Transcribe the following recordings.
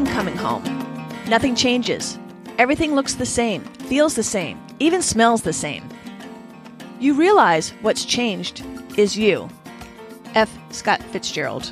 morning coming home. Nothing changes. Everything looks the same, feels the same, even smells the same. You realize what's changed is you. F. Scott Fitzgerald.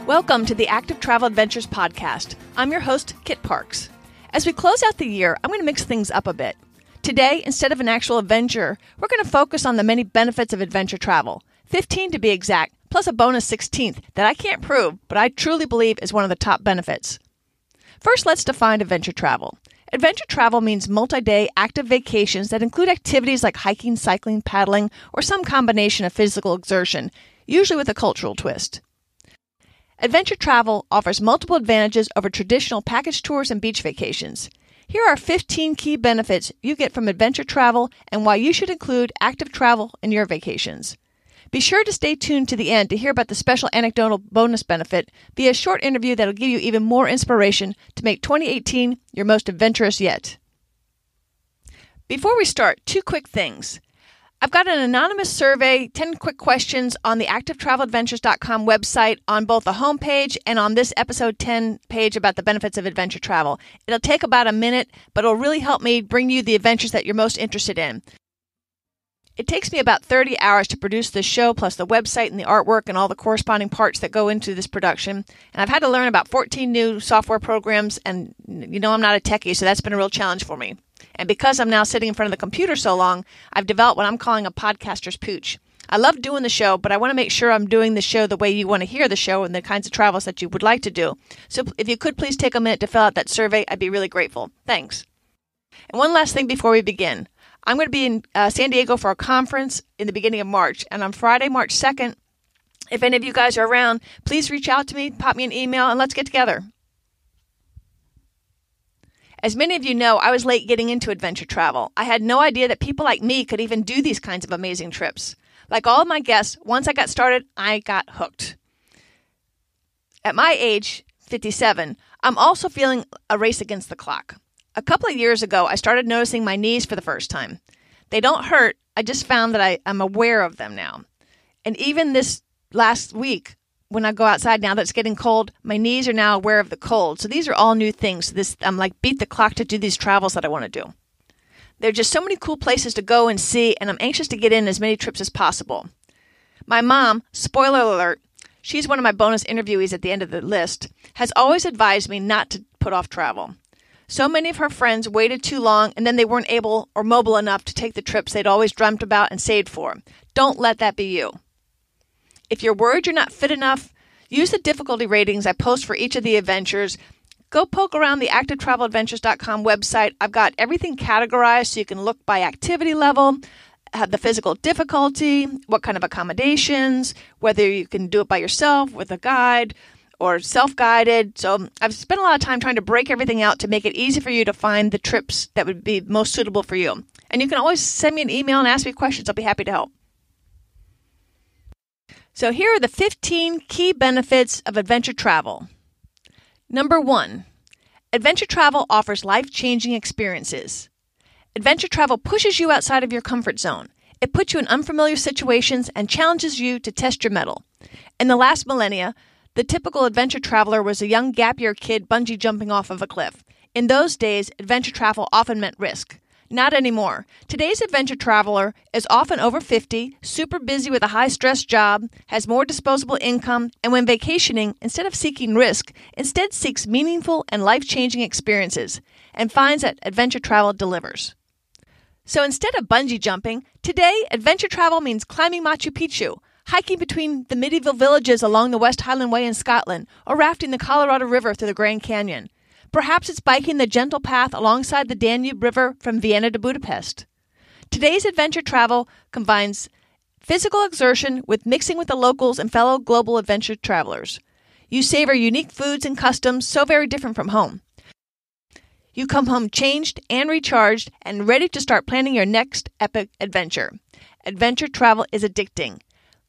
Welcome to the Active Travel Adventures podcast. I'm your host, Kit Parks. As we close out the year, I'm going to mix things up a bit. Today, instead of an actual adventure, we're going to focus on the many benefits of adventure travel. 15 to be exact, plus a bonus 16th that I can't prove, but I truly believe is one of the top benefits. First, let's define adventure travel. Adventure travel means multi-day active vacations that include activities like hiking, cycling, paddling, or some combination of physical exertion, usually with a cultural twist. Adventure travel offers multiple advantages over traditional package tours and beach vacations. Here are 15 key benefits you get from adventure travel and why you should include active travel in your vacations. Be sure to stay tuned to the end to hear about the special anecdotal bonus benefit via a short interview that will give you even more inspiration to make 2018 your most adventurous yet. Before we start, 2 quick things. I've got an anonymous survey, 10 quick questions on the activetraveladventures.com website on both the homepage and on this episode 10 page about the benefits of adventure travel. It'll take about a minute, but it'll really help me bring you the adventures that you're most interested in. It takes me about 30 hours to produce this show, plus the website and the artwork and all the corresponding parts that go into this production. And I've had to learn about 14 new software programs, and you know I'm not a techie, so that's been a real challenge for me. And because I'm now sitting in front of the computer so long, I've developed what I'm calling a podcaster's pooch. I love doing the show, but I want to make sure I'm doing the show the way you want to hear the show and the kinds of travels that you would like to do. So if you could please take a minute to fill out that survey, I'd be really grateful. Thanks. And one last thing before we begin. I'm going to be in San Diego for a conference in the beginning of March. And on Friday, March 2nd, if any of you guys are around, please reach out to me, pop me an email, and let's get together. As many of you know, I was late getting into adventure travel. I had no idea that people like me could even do these kinds of amazing trips. Like all of my guests, once I got started, I got hooked. At my age, 57, I'm also feeling a race against the clock. A couple of years ago, I started noticing my knees for the first time. They don't hurt. I just found that I'm aware of them now. And even this last week, when I go outside now that it's getting cold, my knees are now aware of the cold. So these are all new things. I'm like beat the clock to do these travels that I want to do. There are just so many cool places to go and see, and I'm anxious to get in as many trips as possible. My mom, spoiler alert, she's one of my bonus interviewees at the end of the list, has always advised me not to put off travel. So many of her friends waited too long and then they weren't able or mobile enough to take the trips they'd always dreamt about and saved for. Don't let that be you. If you're worried you're not fit enough, use the difficulty ratings I post for each of the adventures. Go poke around the activetraveladventures.com website. I've got everything categorized so you can look by activity level, have the physical difficulty, what kind of accommodations, whether you can do it by yourself, with a guide, or self-guided. So I've spent a lot of time trying to break everything out to make it easy for you to find the trips that would be most suitable for you. And you can always send me an email and ask me questions. I'll be happy to help. So here are the 15 key benefits of adventure travel. Number 1, adventure travel offers life-changing experiences. Adventure travel pushes you outside of your comfort zone. It puts you in unfamiliar situations and challenges you to test your mettle. In the last millennia, the typical adventure traveler was a young gap-year kid bungee jumping off of a cliff. In those days, adventure travel often meant risk. Not anymore. Today's adventure traveler is often over 50, super busy with a high-stress job, has more disposable income, and when vacationing, instead of seeking risk, instead seeks meaningful and life-changing experiences, and finds that adventure travel delivers. So instead of bungee jumping, today adventure travel means climbing Machu Picchu, hiking between the medieval villages along the West Highland Way in Scotland, or rafting the Colorado River through the Grand Canyon. Perhaps it's biking the gentle path alongside the Danube River from Vienna to Budapest. Today's adventure travel combines physical exertion with mixing with the locals and fellow global adventure travelers. You savor unique foods and customs so very different from home. You come home changed and recharged and ready to start planning your next epic adventure. Adventure travel is addicting.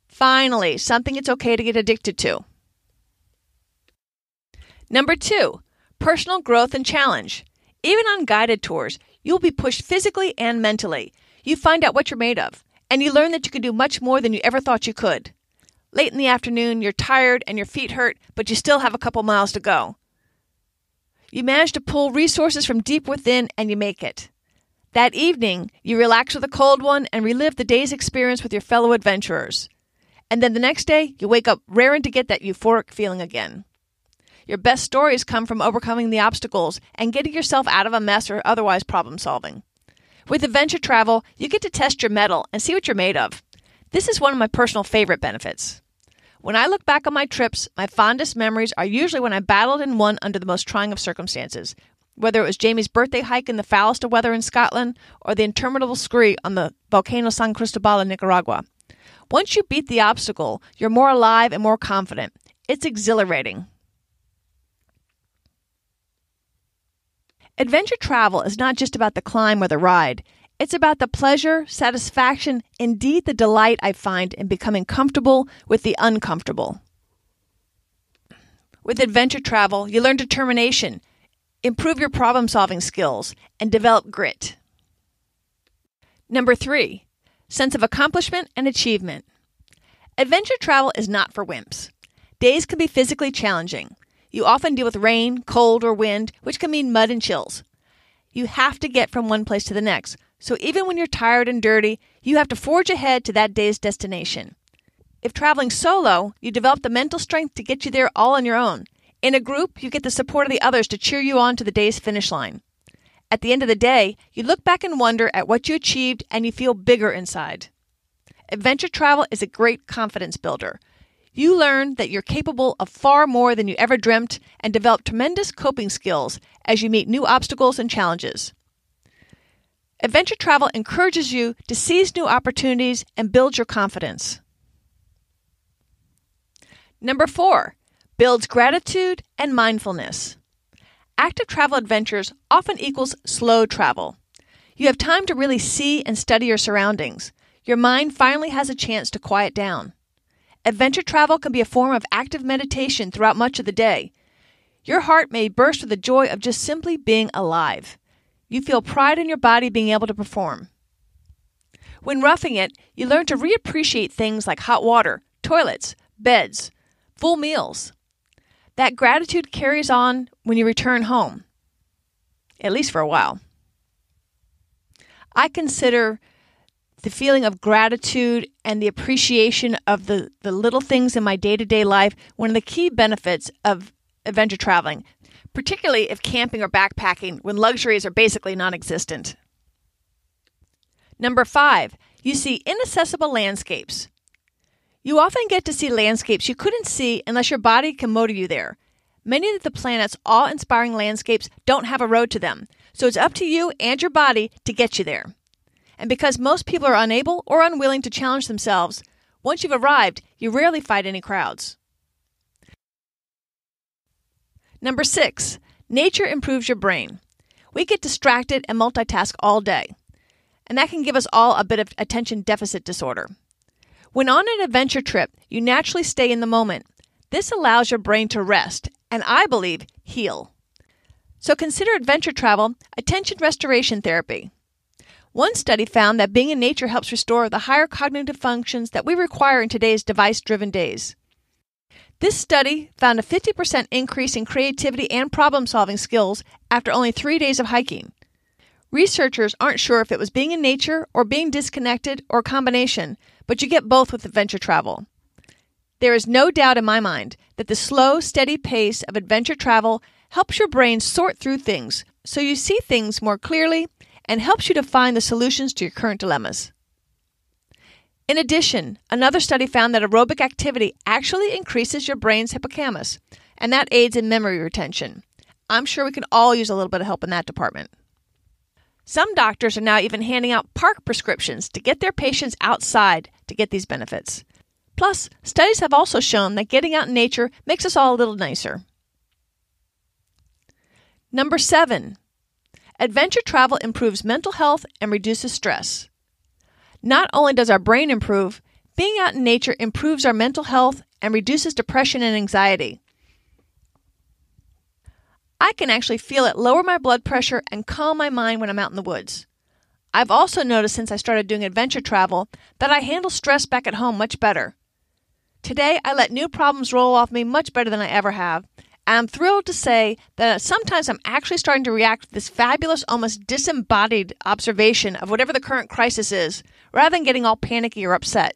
Finally, something it's okay to get addicted to. Number 2, personal growth and challenge. Even on guided tours, you'll be pushed physically and mentally. You find out what you're made of, and you learn that you can do much more than you ever thought you could. Late in the afternoon, you're tired and your feet hurt, but you still have a couple miles to go. You manage to pull resources from deep within and you make it. That evening, you relax with a cold one and relive the day's experience with your fellow adventurers. And then the next day, you wake up raring to get that euphoric feeling again. Your best stories come from overcoming the obstacles and getting yourself out of a mess or otherwise problem solving. With adventure travel, you get to test your mettle and see what you're made of. This is one of my personal favorite benefits. When I look back on my trips, my fondest memories are usually when I battled and won under the most trying of circumstances, whether it was Jamie's birthday hike in the foulest of weather in Scotland or the interminable scurry on the volcano San Cristobal in Nicaragua. Once you beat the obstacle, you're more alive and more confident. It's exhilarating. Adventure travel is not just about the climb or the ride. It's about the pleasure, satisfaction, indeed the delight I find in becoming comfortable with the uncomfortable. With adventure travel, you learn determination, improve your problem-solving skills, and develop grit. Number 3, sense of accomplishment and achievement. Adventure travel is not for wimps. Days can be physically challenging. You often deal with rain, cold, or wind, which can mean mud and chills. You have to get from one place to the next, so even when you're tired and dirty, you have to forge ahead to that day's destination. If traveling solo, you develop the mental strength to get you there all on your own. In a group, you get the support of the others to cheer you on to the day's finish line. At the end of the day, you look back and wonder at what you achieved and you feel bigger inside. Adventure travel is a great confidence builder. You learn that you're capable of far more than you ever dreamt and develop tremendous coping skills as you meet new obstacles and challenges. Adventure travel encourages you to seize new opportunities and build your confidence. Number 4, builds gratitude and mindfulness. Active travel adventures often equals slow travel. You have time to really see and study your surroundings. Your mind finally has a chance to quiet down. Adventure travel can be a form of active meditation throughout much of the day. Your heart may burst with the joy of just simply being alive. You feel pride in your body being able to perform. When roughing it, you learn to reappreciate things like hot water, toilets, beds, full meals. That gratitude carries on when you return home, at least for a while. I consider the feeling of gratitude and the appreciation of the little things in my day-to-day life one of the key benefits of adventure traveling, particularly if camping or backpacking when luxuries are basically non-existent. Number 5, you see inaccessible landscapes. You often get to see landscapes you couldn't see unless your body can motor you there. Many of the planet's awe-inspiring landscapes don't have a road to them, so it's up to you and your body to get you there. And because most people are unable or unwilling to challenge themselves, once you've arrived, you rarely fight any crowds. Number 6, nature improves your brain. We get distracted and multitask all day, and that can give us all a bit of attention deficit disorder. When on an adventure trip, you naturally stay in the moment. This allows your brain to rest, and I believe heal. So consider adventure travel attention restoration therapy. One study found that being in nature helps restore the higher cognitive functions that we require in today's device-driven days. This study found a 50% increase in creativity and problem-solving skills after only 3 days of hiking. Researchers aren't sure if it was being in nature or being disconnected or a combination, but you get both with adventure travel. There is no doubt in my mind that the slow, steady pace of adventure travel helps your brain sort through things so you see things more clearly and helps you to find the solutions to your current dilemmas. In addition, another study found that aerobic activity actually increases your brain's hippocampus, and that aids in memory retention. I'm sure we can all use a little bit of help in that department. Some doctors are now even handing out park prescriptions to get their patients outside to get these benefits. Plus, studies have also shown that getting out in nature makes us all a little nicer. Number 7, adventure travel improves mental health and reduces stress. Not only does our brain improve, being out in nature improves our mental health and reduces depression and anxiety. I can actually feel it lower my blood pressure and calm my mind when I'm out in the woods. I've also noticed since I started doing adventure travel that I handle stress back at home much better. Today, I let new problems roll off me much better than I ever have. And I'm thrilled to say that sometimes I'm actually starting to react to this fabulous, almost disembodied observation of whatever the current crisis is, rather than getting all panicky or upset.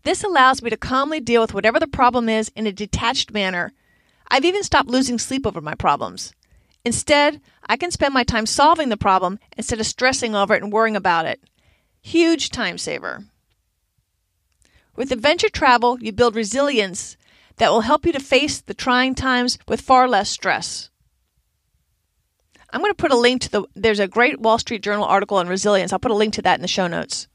This allows me to calmly deal with whatever the problem is in a detached manner. I've even stopped losing sleep over my problems. Instead, I can spend my time solving the problem instead of stressing over it and worrying about it. Huge time saver. With adventure travel, you build resilience that will help you to face the trying times with far less stress. I'm going to put a link to there's a great Wall Street Journal article on resilience. I'll put a link to that in the show notes.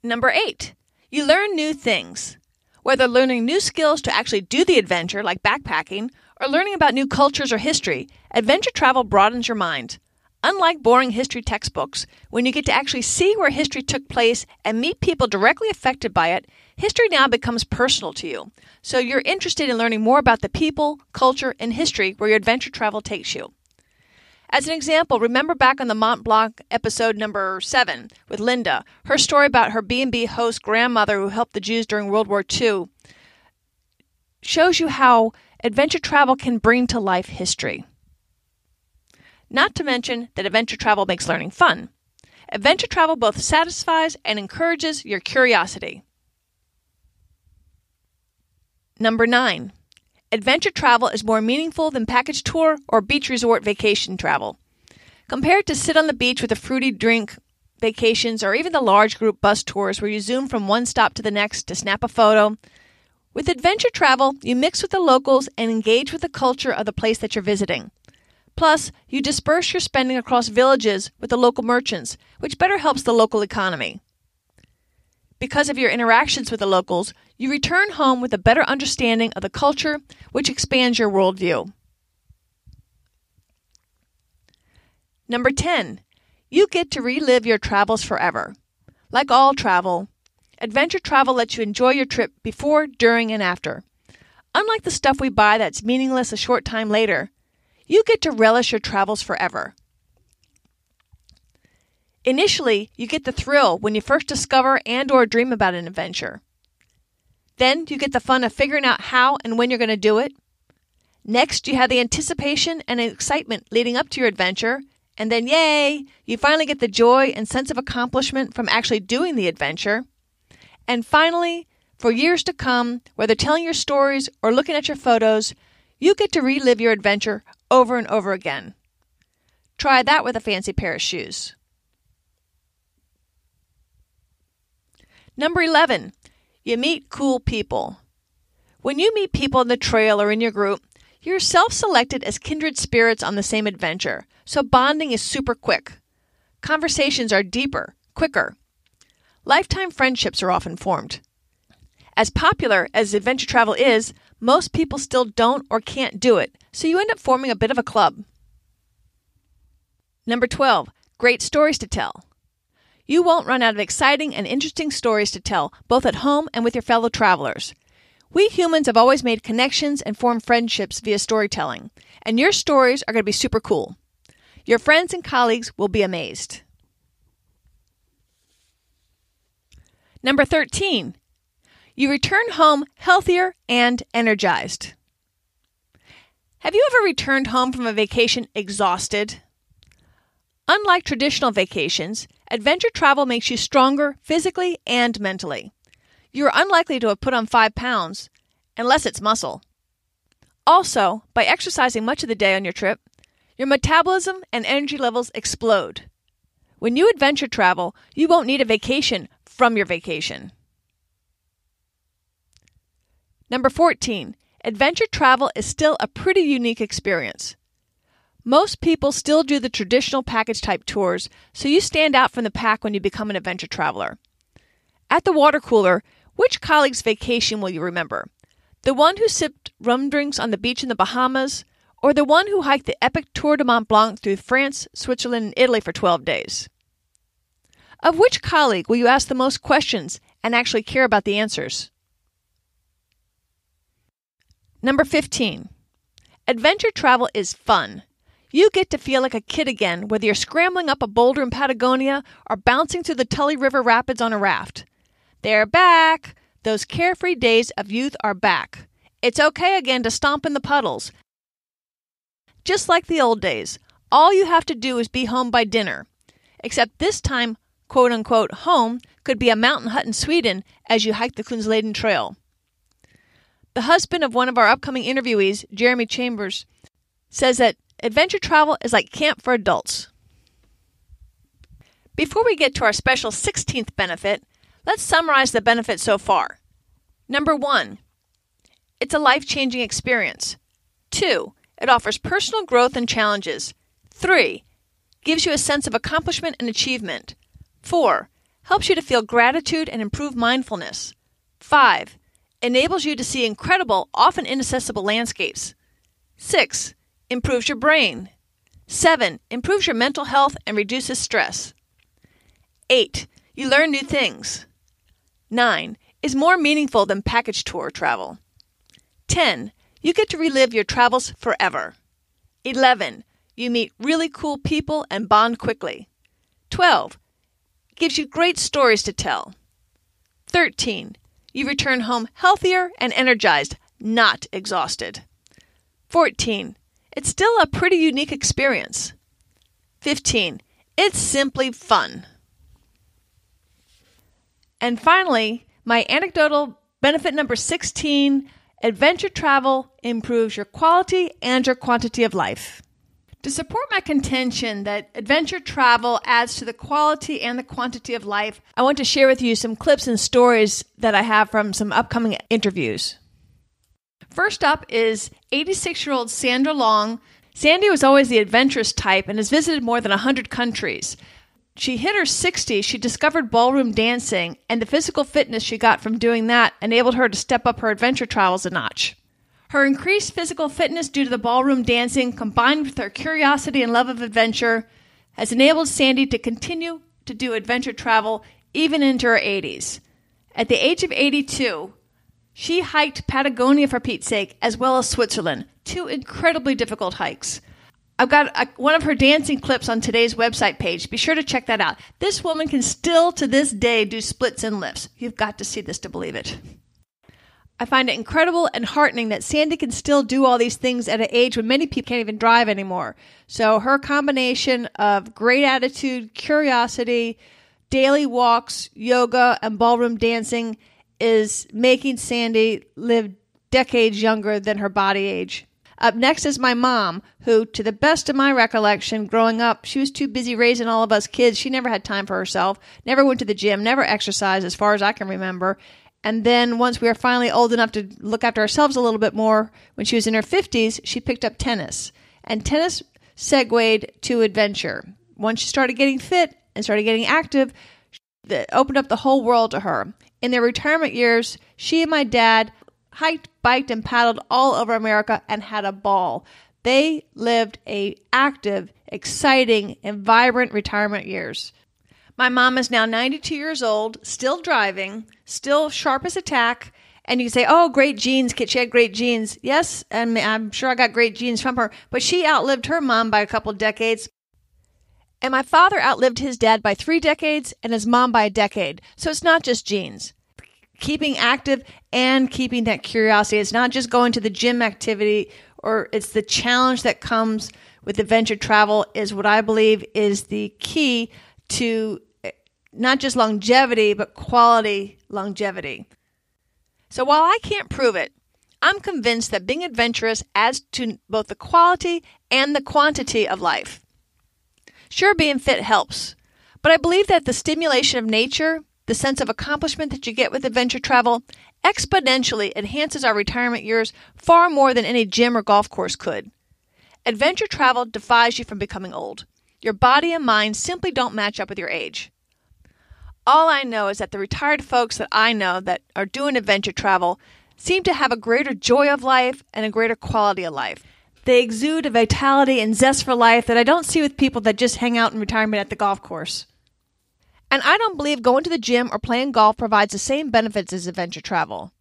Number 8, you learn new things. Whether learning new skills to actually do the adventure, like backpacking, or learning about new cultures or history, adventure travel broadens your mind. Unlike boring history textbooks, when you get to actually see where history took place and meet people directly affected by it, history now becomes personal to you. So you're interested in learning more about the people, culture, and history where your adventure travel takes you. As an example, remember back on the Mont Blanc episode number 7 with Linda, her story about her B&B host grandmother who helped the Jews during World War II shows you how adventure travel can bring to life history. Not to mention that adventure travel makes learning fun. Adventure travel both satisfies and encourages your curiosity. Number 9. Adventure travel is more meaningful than package tour or beach resort vacation travel. Compared to sit on the beach with a fruity drink vacations or even the large group bus tours where you zoom from one stop to the next to snap a photo, with adventure travel, you mix with the locals and engage with the culture of the place that you're visiting. Plus, you disperse your spending across villages with the local merchants, which better helps the local economy. Because of your interactions with the locals, you return home with a better understanding of the culture, which expands your worldview. Number 10, you get to relive your travels forever. Like all travel, adventure travel lets you enjoy your trip before, during, and after. Unlike the stuff we buy that's meaningless a short time later, you get to relish your travels forever. Initially, you get the thrill when you first discover and/or dream about an adventure. Then you get the fun of figuring out how and when you're going to do it. Next, you have the anticipation and excitement leading up to your adventure. And then, yay, you finally get the joy and sense of accomplishment from actually doing the adventure. And finally, for years to come, whether telling your stories or looking at your photos, you get to relive your adventure over and over again. Try that with a fancy pair of shoes. Number 11, you meet cool people. When you meet people on the trail or in your group, you're self-selected as kindred spirits on the same adventure, so bonding is super quick. Conversations are deeper, quicker. Lifetime friendships are often formed. As popular as adventure travel is, most people still don't or can't do it, so you end up forming a bit of a club. Number 12, great stories to tell. You won't run out of exciting and interesting stories to tell, both at home and with your fellow travelers. We humans have always made connections and formed friendships via storytelling, and your stories are going to be super cool. Your friends and colleagues will be amazed. Number 13, you return home healthier and energized. Have you ever returned home from a vacation exhausted? Unlike traditional vacations, adventure travel makes you stronger physically and mentally. You are unlikely to have put on 5 pounds, unless it's muscle. Also, by exercising much of the day on your trip, your metabolism and energy levels explode. When you adventure travel, you won't need a vacation from your vacation. Number 14, adventure travel is still a pretty unique experience. Most people still do the traditional package type tours, so you stand out from the pack when you become an adventure traveler. At the water cooler, which colleague's vacation will you remember? The one who sipped rum drinks on the beach in the Bahamas, or the one who hiked the epic Tour de Mont Blanc through France, Switzerland, and Italy for 12 days? Of which colleague will you ask the most questions and actually care about the answers? Number 15. Adventure travel is fun. You get to feel like a kid again, whether you're scrambling up a boulder in Patagonia or bouncing through the Tully River Rapids on a raft. They're back! Those carefree days of youth are back. It's okay again to stomp in the puddles. Just like the old days, all you have to do is be home by dinner. Except this time, quote-unquote home could be a mountain hut in Sweden as you hike the Kungsleden Trail. The husband of one of our upcoming interviewees, Jeremy Chambers, says that adventure travel is like camp for adults. Before we get to our special 16th benefit, let's summarize the benefits so far. Number 1, it's a life-changing experience. 2, it offers personal growth and challenges. 3, gives you a sense of accomplishment and achievement. 4, helps you to feel gratitude and improve mindfulness. 5, enables you to see incredible, often inaccessible landscapes. 6, improves your brain. 7, improves your mental health and reduces stress. 8, you learn new things. 9, is more meaningful than package tour travel. 10, you get to relive your travels forever. 11, you meet really cool people and bond quickly. 12, gives you great stories to tell. 13, you return home healthier and energized, not exhausted. 14, it's still a pretty unique experience. 15, it's simply fun. And finally, my anecdotal benefit number 16, adventure travel improves your quality and your quantity of life. To support my contention that adventure travel adds to the quality and the quantity of life, I want to share with you some clips and stories that I have from some upcoming interviews. First up is 86-year-old Sandra Long. Sandy was always the adventurous type and has visited more than 100 countries. She hit her 60s, she discovered ballroom dancing, and the physical fitness she got from doing that enabled her to step up her adventure travels a notch. Her increased physical fitness due to the ballroom dancing, combined with her curiosity and love of adventure, has enabled Sandy to continue to do adventure travel even into her 80s. At the age of 82, she hiked Patagonia, for Pete's sake, as well as Switzerland, 2 incredibly difficult hikes. I've got one of her dancing clips on today's website page. Be sure to check that out. This woman can still, to this day, do splits and lifts. You've got to see this to believe it. I find it incredible and heartening that Sandy can still do all these things at an age when many people can't even drive anymore. So her combination of great attitude, curiosity, daily walks, yoga, and ballroom dancing is making Sandy live decades younger than her body age. Up next is my mom, who, to the best of my recollection, growing up, she was too busy raising all of us kids. She never had time for herself, never went to the gym, never exercised as far as I can remember. And then once we were finally old enough to look after ourselves a little bit more, when she was in her 50s, she picked up tennis. And tennis segued to adventure. Once she started getting fit and started getting active, it opened up the whole world to her. In their retirement years, she and my dad hiked, biked, and paddled all over America and had a ball. They lived active, exciting, and vibrant retirement years. My mom is now 92 years old, still driving, still sharp as a tack, and you can say, oh, great genes, Kit, she had great genes. Yes, and I'm sure I got great genes from her, but she outlived her mom by a couple of decades. And my father outlived his dad by 3 decades and his mom by a decade. So it's not just genes. Keeping active and keeping that curiosity. It's not just going to the gym activity, or it's the challenge that comes with adventure travel is what I believe is the key to not just longevity, but quality longevity. So while I can't prove it, I'm convinced that being adventurous adds to both the quality and the quantity of life. Sure, being fit helps, but I believe that the stimulation of nature, the sense of accomplishment that you get with adventure travel, exponentially enhances our retirement years far more than any gym or golf course could. Adventure travel defies you from becoming old. Your body and mind simply don't match up with your age. All I know is that the retired folks that I know that are doing adventure travel seem to have a greater joy of life and a greater quality of life. They exude a vitality and zest for life that I don't see with people that just hang out in retirement at the golf course. And I don't believe going to the gym or playing golf provides the same benefits as adventure travel.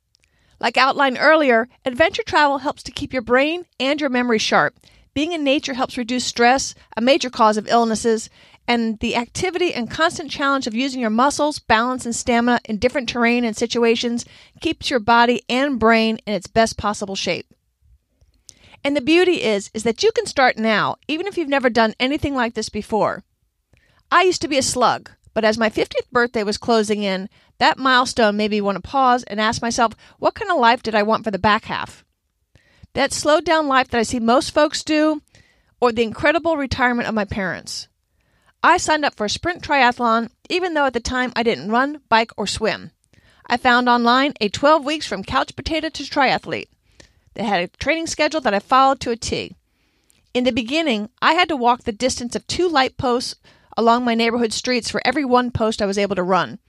Like outlined earlier, adventure travel helps to keep your brain and your memory sharp, Being in nature helps reduce stress, a major cause of illnesses, and the activity and constant challenge of using your muscles, balance, and stamina in different terrain and situations keeps your body and brain in its best possible shape. And the beauty is that you can start now, even if you've never done anything like this before. I used to be a slug, but as my 50th birthday was closing in, that milestone made me want to pause and ask myself, what kind of life did I want for the back half? That slowed down life that I see most folks do, or the incredible retirement of my parents. I signed up for a sprint triathlon, even though at the time I didn't run, bike, or swim. I found online a 12 weeks from couch potato to triathlete. They had a training schedule that I followed to a T. In the beginning, I had to walk the distance of 2 light posts along my neighborhood streets for every 1 post I was able to run.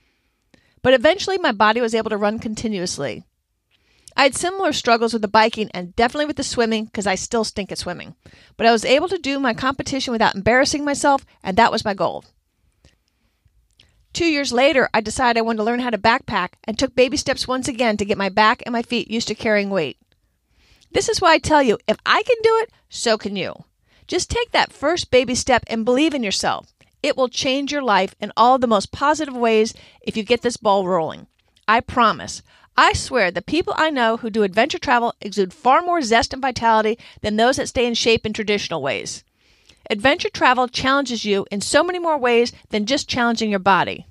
But eventually my body was able to run continuously. I had similar struggles with the biking and definitely with the swimming because I still stink at swimming. But I was able to do my competition without embarrassing myself, and that was my goal. 2 years later, I decided I wanted to learn how to backpack and took baby steps once again to get my back and my feet used to carrying weight. This is why I tell you, if I can do it, so can you. Just take that first baby step and believe in yourself. It will change your life in all the most positive ways if you get this ball rolling. I promise. I swear the people I know who do adventure travel exude far more zest and vitality than those that stay in shape in traditional ways. Adventure travel challenges you in so many more ways than just challenging your body.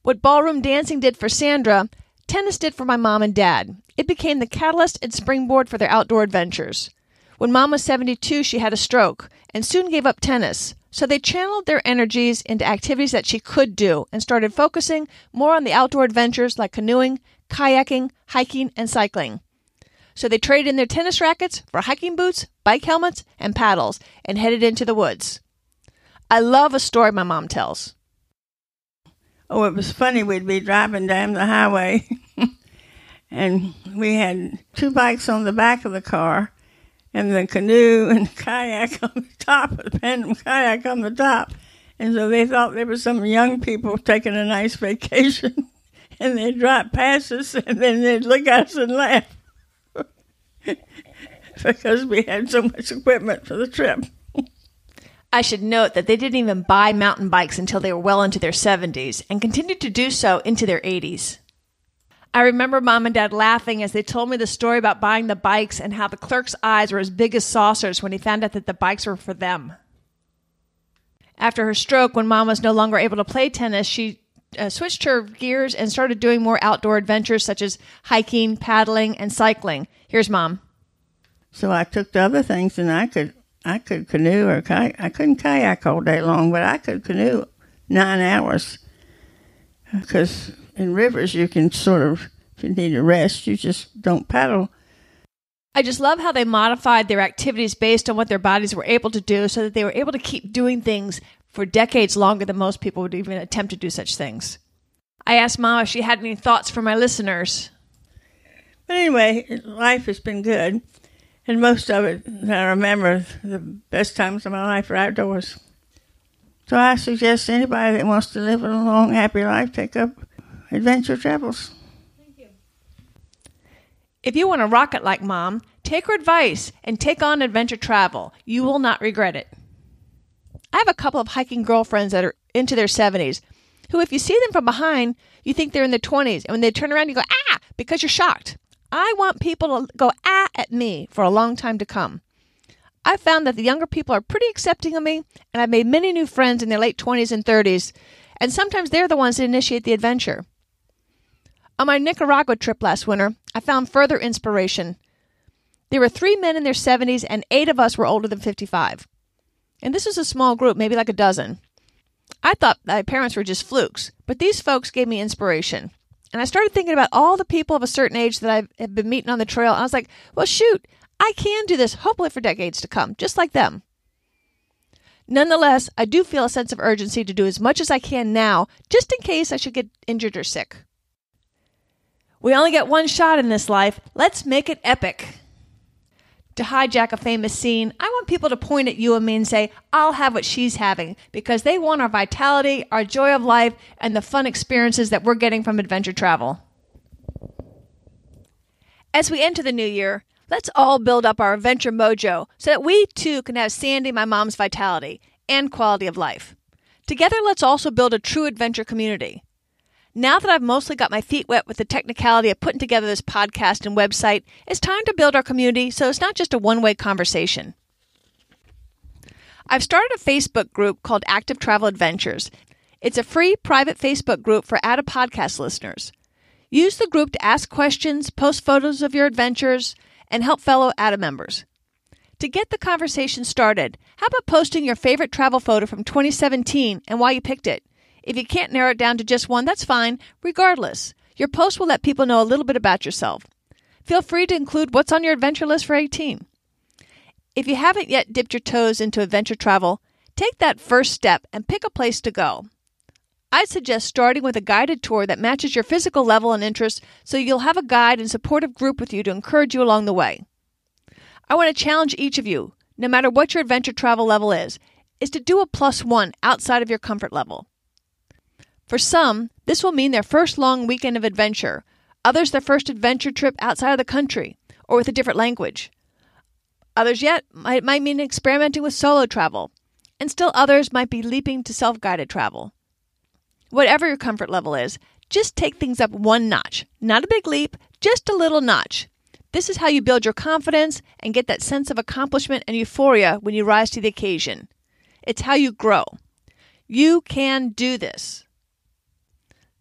What ballroom dancing did for Sandra, tennis did for my mom and dad. It became the catalyst and springboard for their outdoor adventures. When Mom was 72, she had a stroke and soon gave up tennis. So they channeled their energies into activities that she could do and started focusing more on the outdoor adventures like canoeing, kayaking, hiking, and cycling. So they traded in their tennis rackets for hiking boots, bike helmets, and paddles and headed into the woods. I love a story my mom tells. Oh, it was funny. We'd be driving down the highway and we had 2 bikes on the back of the car and the canoe and the kayak on the top, the tandem kayak on the top. And so they thought there were some young people taking a nice vacation and they'd drive past us and then they'd look at us and laugh because we had so much equipment for the trip. I should note that they didn't even buy mountain bikes until they were well into their 70s and continued to do so into their 80s. I remember Mom and Dad laughing as they told me the story about buying the bikes and how the clerk's eyes were as big as saucers when he found out that the bikes were for them. After her stroke, when Mom was no longer able to play tennis, she switched her gears and started doing more outdoor adventures such as hiking, paddling, and cycling. Here's Mom. So I took the other things and I could canoe or kayak. I couldn't kayak all day long, but I could canoe 9 hours because in rivers you can sort of, if you need a rest, you just don't paddle. I just love how they modified their activities based on what their bodies were able to do so that they were able to keep doing things for decades longer than most people would even attempt to do such things. I asked Mom if she had any thoughts for my listeners. But anyway, life has been good. And most of it, I remember, the best times of my life are outdoors. So I suggest anybody that wants to live a long, happy life, take up adventure travels. Thank you. If you want to rock it like Mom, take her advice and take on adventure travel. You will not regret it. I have a couple of hiking girlfriends that are into their 70s, who if you see them from behind, you think they're in their 20s. And when they turn around, you go, ah, because you're shocked. I want people to go ah at me for a long time to come. I've found that the younger people are pretty accepting of me, and I've made many new friends in their late 20s and 30s, and sometimes they're the ones that initiate the adventure. On my Nicaragua trip last winter, I found further inspiration. There were 3 men in their 70s, and 8 of us were older than 55. And this was a small group, maybe like a dozen. I thought my parents were just flukes, but these folks gave me inspiration. And I started thinking about all the people of a certain age that I have been meeting on the trail. And I was like, well, shoot, I can do this, hopefully for decades to come, just like them. Nonetheless, I do feel a sense of urgency to do as much as I can now, just in case I should get injured or sick. We only get one shot in this life. Let's make it epic. To hijack a famous scene, I want people to point at you and me and say, I'll have what she's having, because they want our vitality, our joy of life, and the fun experiences that we're getting from adventure travel. As we enter the new year, Let's all build up our adventure mojo so that we too can have Sandy, my mom's vitality, and quality of life. Together, let's also build a true adventure community. Now that I've mostly got my feet wet with the technicality of putting together this podcast and website, it's time to build our community so it's not just a one-way conversation. I've started a Facebook group called Active Travel Adventures. It's a free private Facebook group for ATA podcast listeners. Use the group to ask questions, post photos of your adventures, and help fellow ATA members. To get the conversation started, how about posting your favorite travel photo from 2017 and why you picked it? If you can't narrow it down to just one, that's fine. Regardless, your post will let people know a little bit about yourself. Feel free to include what's on your adventure list for 2018. If you haven't yet dipped your toes into adventure travel, take that first step and pick a place to go. I'd suggest starting with a guided tour that matches your physical level and interests so you'll have a guide and supportive group with you to encourage you along the way. I want to challenge each of you, no matter what your adventure travel level is to do a +1 outside of your comfort level. For some, this will mean their first long weekend of adventure, others their first adventure trip outside of the country or with a different language. Others yet might mean experimenting with solo travel, and still others might be leaping to self-guided travel. Whatever your comfort level is, just take things up one notch. Not a big leap, just a little notch. This is how you build your confidence and get that sense of accomplishment and euphoria when you rise to the occasion. It's how you grow. You can do this.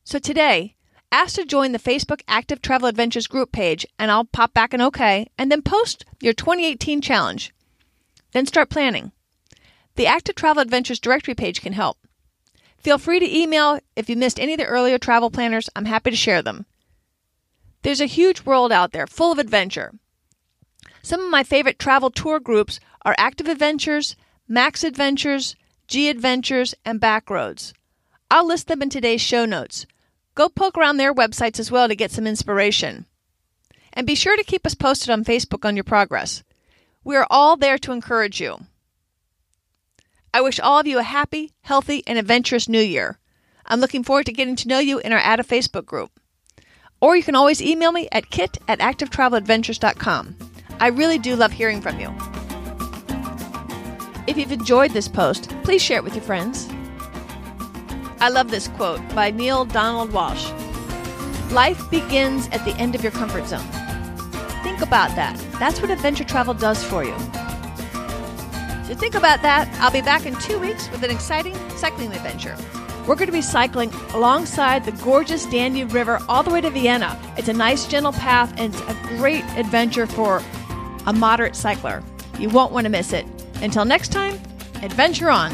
So today, ask to join the Facebook Active Travel Adventures group page, and I'll pop back an OK, and then post your 2018 challenge. Then start planning. The Active Travel Adventures directory page can help. Feel free to email if you missed any of the earlier travel planners. I'm happy to share them. There's a huge world out there full of adventure. Some of my favorite travel tour groups are Active Adventures, Max Adventures, G Adventures, and Backroads. I'll list them in today's show notes. Go poke around their websites as well to get some inspiration. And be sure to keep us posted on Facebook on your progress. We are all there to encourage you. I wish all of you a happy, healthy, and adventurous new year. I'm looking forward to getting to know you in our ATA Facebook group. Or you can always email me at kit@activetraveladventures.com. I really do love hearing from you. If you've enjoyed this post, please share it with your friends. I love this quote by Neil Donald Walsh. Life begins at the end of your comfort zone. Think about that. That's what adventure travel does for you. So think about that. I'll be back in 2 weeks with an exciting cycling adventure. We're going to be cycling alongside the gorgeous Danube River all the way to Vienna. It's a nice, gentle path, and it's a great adventure for a moderate cycler. You won't want to miss it. Until next time, adventure on.